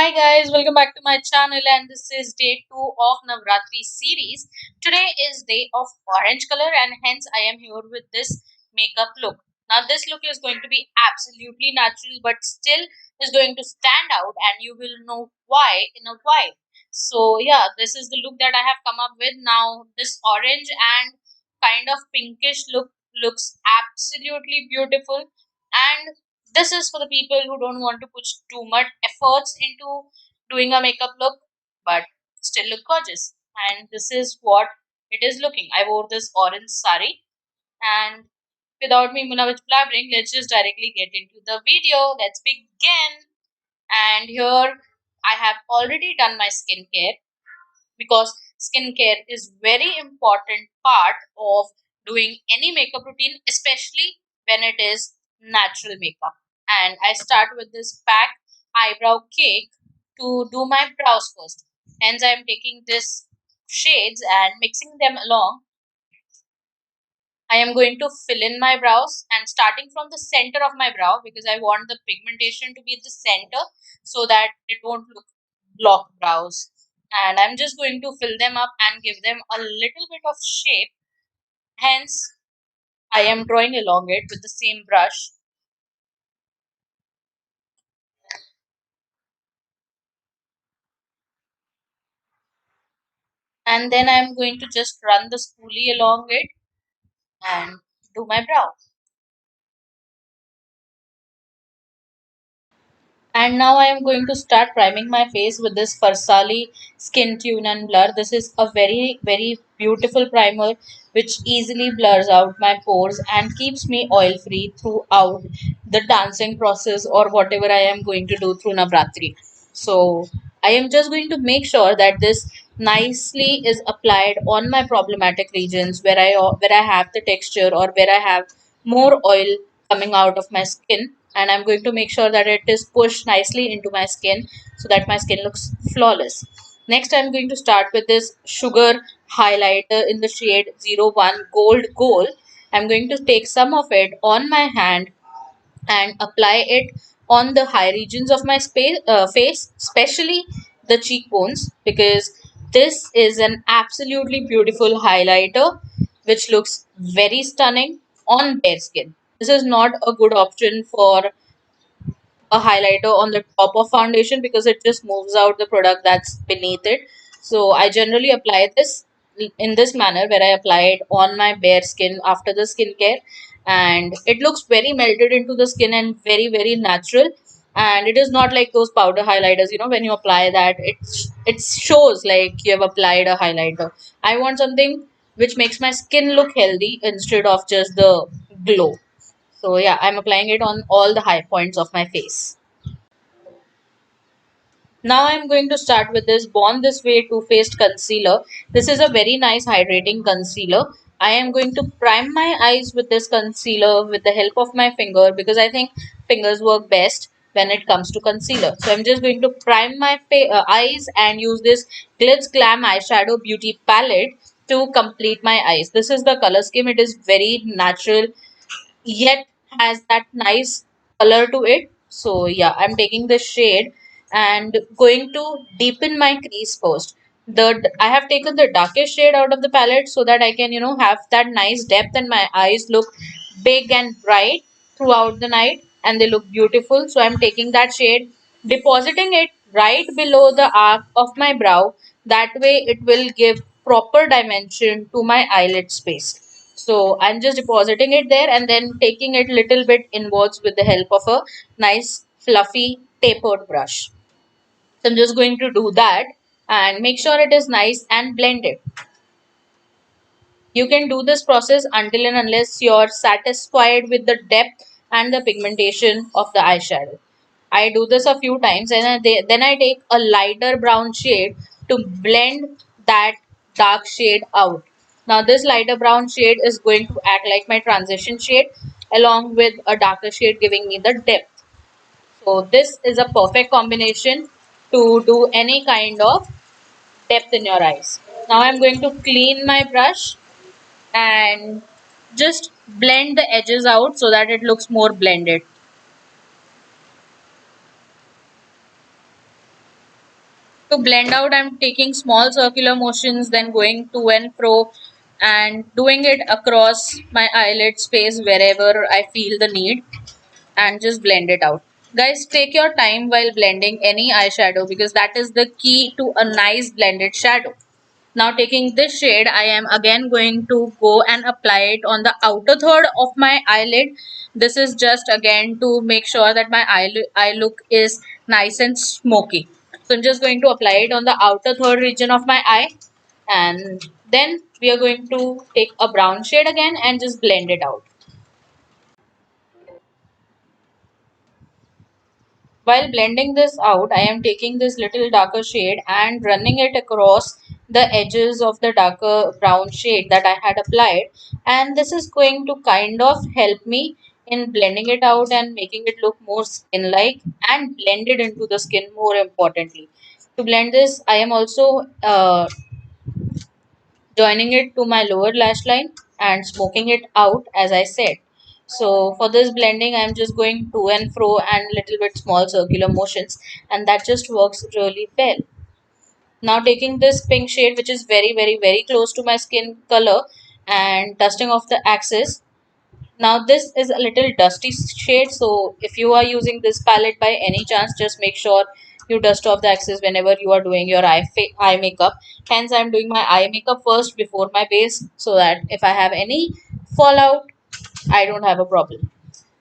Hi guys, welcome back to my channel and this is day 2 of Navratri series. Today is day of orange color and hence I am here with this makeup look. Now this look is going to be absolutely natural but still is going to stand out and you will know why in a while. So yeah, this is the look that I have come up with. Now this orange and kind of pinkish look looks absolutely beautiful, and this is for the people who don't want to put too much efforts into doing a makeup look but still look gorgeous. And this is what it is looking. I wore this orange sari, and without me much blabbering, let's just directly get into the video. Let's begin. And here I have already done my skincare because skincare is very important part of doing any makeup routine, especially when it is natural makeup. And I start with this pack eyebrow cake to do my brows first. Hence, I am taking this shades and mixing them along. I am going to fill in my brows and starting from the center of my brow because I want the pigmentation to be at the center so that it won't look block brows. And I'm just going to fill them up and give them a little bit of shape. Hence, I am drawing along it with the same brush. And then I'm going to just run the spoolie along it and do my brow. And now I am going to start priming my face with this Farsali Skin Tune and Blur. This is a very beautiful primer which easily blurs out my pores and keeps me oil free throughout the dancing process or whatever I am going to do through Navratri. So I am just going to make sure that this nicely is applied on my problematic regions where I have the texture or where I have more oil coming out of my skin, and I'm going to make sure that it is pushed nicely into my skin so that my skin looks flawless. Next, I'm going to start with this sugar highlighter in the shade 01 Gold Gold. I'm going to take some of it on my hand and apply it on the high regions of my face, especially the cheekbones, because this is an absolutely beautiful highlighter which looks very stunning on bare skin. This is not a good option for a highlighter on the top of foundation because it just moves out the product that's beneath it. So I generally apply this in this manner where I apply it on my bare skin after the skincare, and it looks very melted into the skin and very natural. And it is not like those powder highlighters, when you apply that it shows like you have applied a highlighter. I want something which makes my skin look healthy instead of just the glow. So yeah, I'm applying it on all the high points of my face. Now I'm going to start with this Born This Way Too Faced Concealer. This is a very nice hydrating concealer. I am going to prime my eyes with this concealer with the help of my finger because I think fingers work best when it comes to concealer. So I'm just going to prime my eyes and use this Glitz Glam Eyeshadow Beauty Palette to complete my eyes. This is the color scheme. It is very natural yet has that nice color to it. So yeah, I'm taking the shade and going to deepen my crease first. I have taken the darkest shade out of the palette so that I can have that nice depth and my eyes look big and bright throughout the night and they look beautiful. So I'm taking that shade, depositing it right below the arc of my brow. That way it will give proper dimension to my eyelid space. So I'm just depositing it there and then taking it little bit inwards with the help of a nice fluffy tapered brush. So I'm just going to do that and make sure it is nice and blended. You can do this process until and unless you're satisfied with the depth and the pigmentation of the eyeshadow. I do this a few times and then I take a lighter brown shade to blend that dark shade out. Now this lighter brown shade is going to act like my transition shade along with a darker shade giving me the depth. So this is a perfect combination to do any kind of depth in your eyes. Now I'm going to clean my brush and just blend the edges out so that it looks more blended. To blend out, I'm taking small circular motions, then going to and fro and doing it across my eyelid space wherever I feel the need, and just blend it out. Guys, take your time while blending any eyeshadow because that is the key to a nice blended shadow. Now taking this shade, I am again going to go and apply it on the outer third of my eyelid. This is just again to make sure that my eye look is nice and smoky. So I'm just going to apply it on the outer third region of my eye, and then we are going to take a brown shade again and just blend it out. While blending this out, I am taking this little darker shade and running it across the edges of the darker brown shade that I had applied. And this is going to kind of help me in blending it out and making it look more skin-like and blended into the skin more importantly. To blend this, I am also joining it to my lower lash line and smoking it out as I said. So for this blending, I'm just going to and fro and little bit small circular motions, and that just works really well. Now taking this pink shade, which is very close to my skin color, and dusting off the axis. Now this is a little dusty shade, so if you are using this palette by any chance, just make sure you dust off the axis whenever you are doing your eye makeup. Hence, I'm doing my eye makeup first before my base, so that if I have any fallout, I don't have a problem.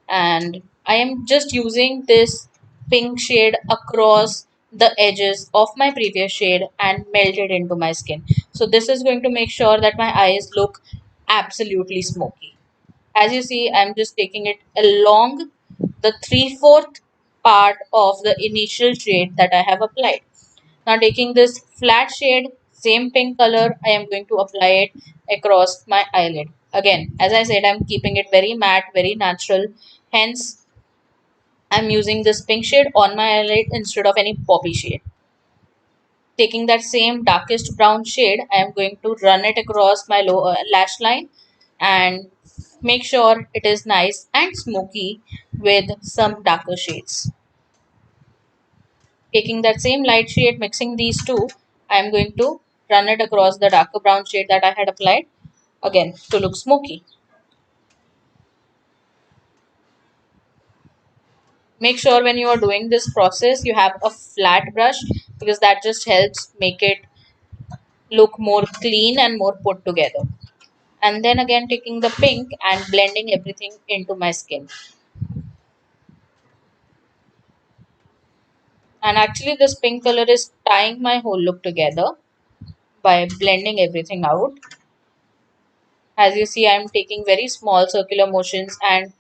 And I am just using this pink shade across the edges of my previous shade and melt it into my skin. So this is going to make sure that my eyes look absolutely smoky. As you see, I'm just taking it along the 3/4 part of the initial shade that I have applied. Now taking this flat shade, same pink color, I am going to apply it across my eyelid. Again, as I said, I'm keeping it very matte, very natural. Hence, I'm using this pink shade on my eyelid instead of any poppy shade. Taking that same darkest brown shade, I am going to run it across my lower lash line and make sure it is nice and smoky with some darker shades. Taking that same light shade, mixing these two, I am going to run it across the darker brown shade that I had applied again to look smoky. Make sure when you are doing this process you have a flat brush because that just helps make it look more clean and more put together. And then again taking the pink and blending everything into my skin. And actually this pink color is tying my whole look together by blending everything out. As you see, I am taking very small circular motions and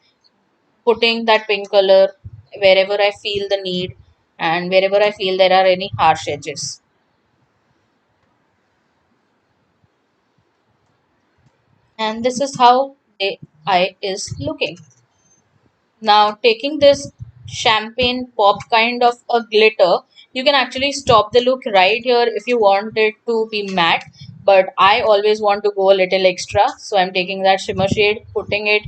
putting that pink color wherever I feel the need and wherever I feel there are any harsh edges. And this is how the eye is looking. Now taking this champagne pop kind of a glitter, you can actually stop the look right here if you want it to be matte. But I always want to go a little extra. So I'm taking that shimmer shade, putting it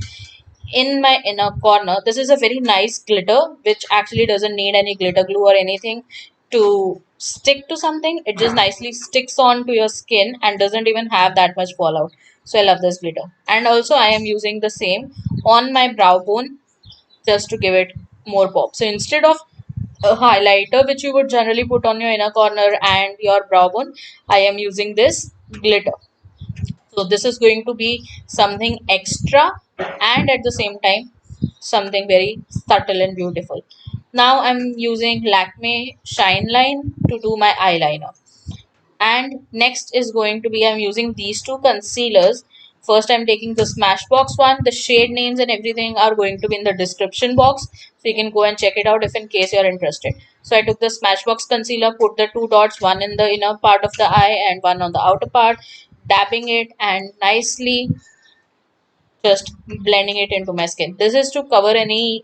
in my inner corner. This is a very nice glitter which actually doesn't need any glitter glue or anything to stick to something. It just nicely sticks on to your skin and doesn't even have that much fallout. So I love this glitter. And also I am using the same on my brow bone just to give it more pop. So instead of a highlighter which you would generally put on your inner corner and your brow bone, I am using this glitter. So this is going to be something extra and at the same time something very subtle and beautiful. Now I'm using Lakme Shine Line to do my eyeliner. And next is going to be I'm using these two concealers. First I'm taking the Smashbox one. The shade names and everything are going to be in the description box, so you can go and check it out if in case you're interested. So I took the Smashbox concealer, put the two dots, one in the inner part of the eye and one on the outer part, dabbing it and nicely just blending it into my skin. This is to cover any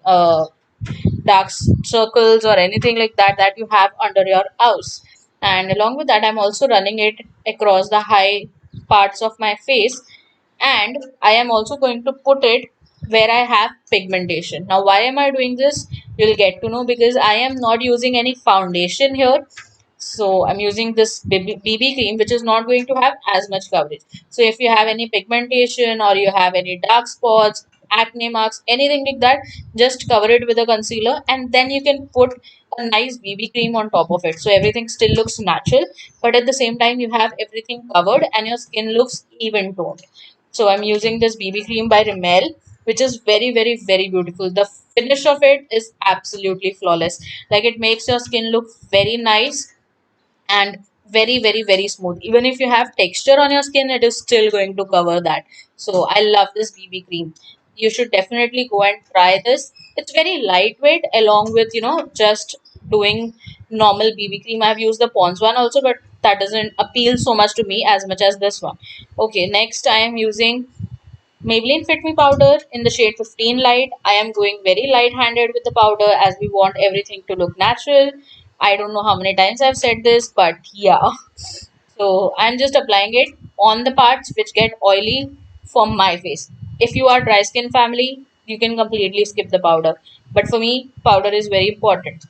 dark circles or anything like that that you have under your eyes. And along with that, I'm also running it across the high parts of my face, and I am also going to put it where I have pigmentation. Now, why am I doing this? You'll get to know because I am not using any foundation here. So I'm using this BB cream, which is not going to have as much coverage. So if you have any pigmentation or you have any dark spots, acne marks, anything like that, just cover it with a concealer and then you can put a nice BB cream on top of it. So everything still looks natural, but at the same time you have everything covered and your skin looks even toned. So I'm using this BB cream by Rimmel, which is very, very, very beautiful. The finish of it is absolutely flawless. Like it makes your skin look very nice and very, very, very smooth. Even if you have texture on your skin, it is still going to cover that. So I love this BB cream. You should definitely go and try this. It's very lightweight along with, just doing normal BB cream. I've used the Pond's one also, but that doesn't appeal so much to me as much as this one. Okay, next I am using Maybelline Fit Me powder in the shade 15 light. I am going very light handed with the powder as we want everything to look natural. I don't know how many times I've said this, but yeah. So I'm just applying it on the parts which get oily for my face. If you are dry skin family, you can completely skip the powder. But for me, powder is very important.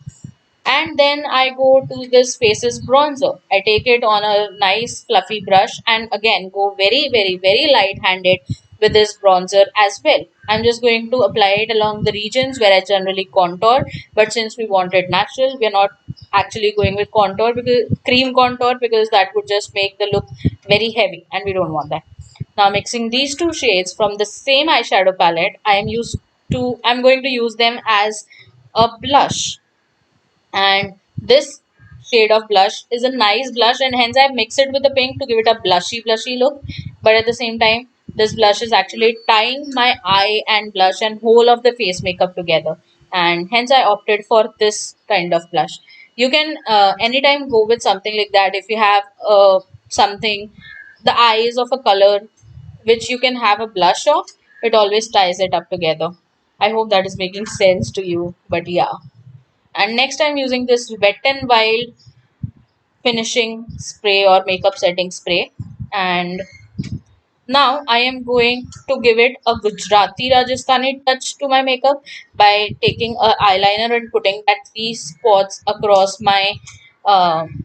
And then I go to this Faces bronzer. I take it on a nice fluffy brush and again go very, very, very light handed with this bronzer as well. I'm just going to apply it along the regions where I generally contour, but since we want it natural, we're not actually going with contour because cream contour, because that would just make the look very heavy and we don't want that. Now mixing these two shades from the same eyeshadow palette, I'm going to use them as a blush, and this shade of blush is a nice blush and hence I've mixed it with the pink to give it a blushy look, but at the same time this blush is actually tying my eye and blush and whole of the face makeup together, and hence I opted for this kind of blush. You can anytime go with something like that if you have something, the eyes of a color which you can have a blush of, it always ties it up together. I hope that is making sense to you, but yeah. And next I'm using this Wet n Wild finishing spray or makeup setting spray. And now I am going to give it a Gujarati Rajasthani touch to my makeup by taking a eyeliner and putting that three spots across my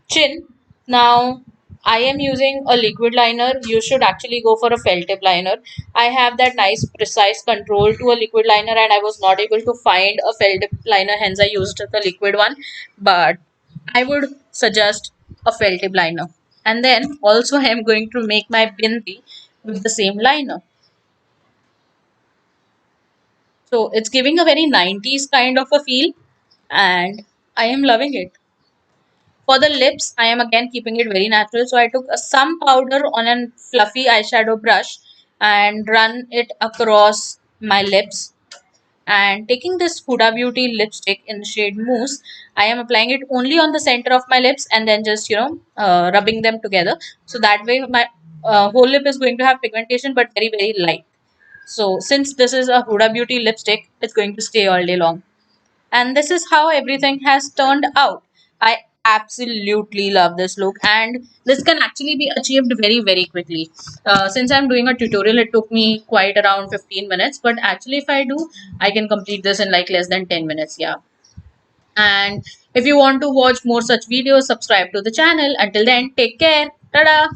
chin. Now I am using a liquid liner. You should actually go for a felt tip liner. I have that nice precise control to a liquid liner and I was not able to find a felt tip liner, hence I used the liquid one. But I would suggest a felt tip liner. And then also I am going to make my bindi with the same liner. So it's giving a very 90s kind of a feel and I am loving it. For the lips, I am again keeping it very natural. So I took some powder on a fluffy eyeshadow brush and run it across my lips. And taking this Huda Beauty lipstick in the shade Mousse, I am applying it only on the center of my lips and then just, rubbing them together. So that way my whole lip is going to have pigmentation but very, very light. So since this is a Huda Beauty lipstick, it's going to stay all day long. And this is how everything has turned out. I absolutely love this look, and this can actually be achieved very, very quickly. Since I'm doing a tutorial, it took me quite around 15 minutes, but actually if I do, I can complete this in like less than 10 minutes. Yeah. And if you want to watch more such videos, subscribe to the channel. Until then, take care. Tada.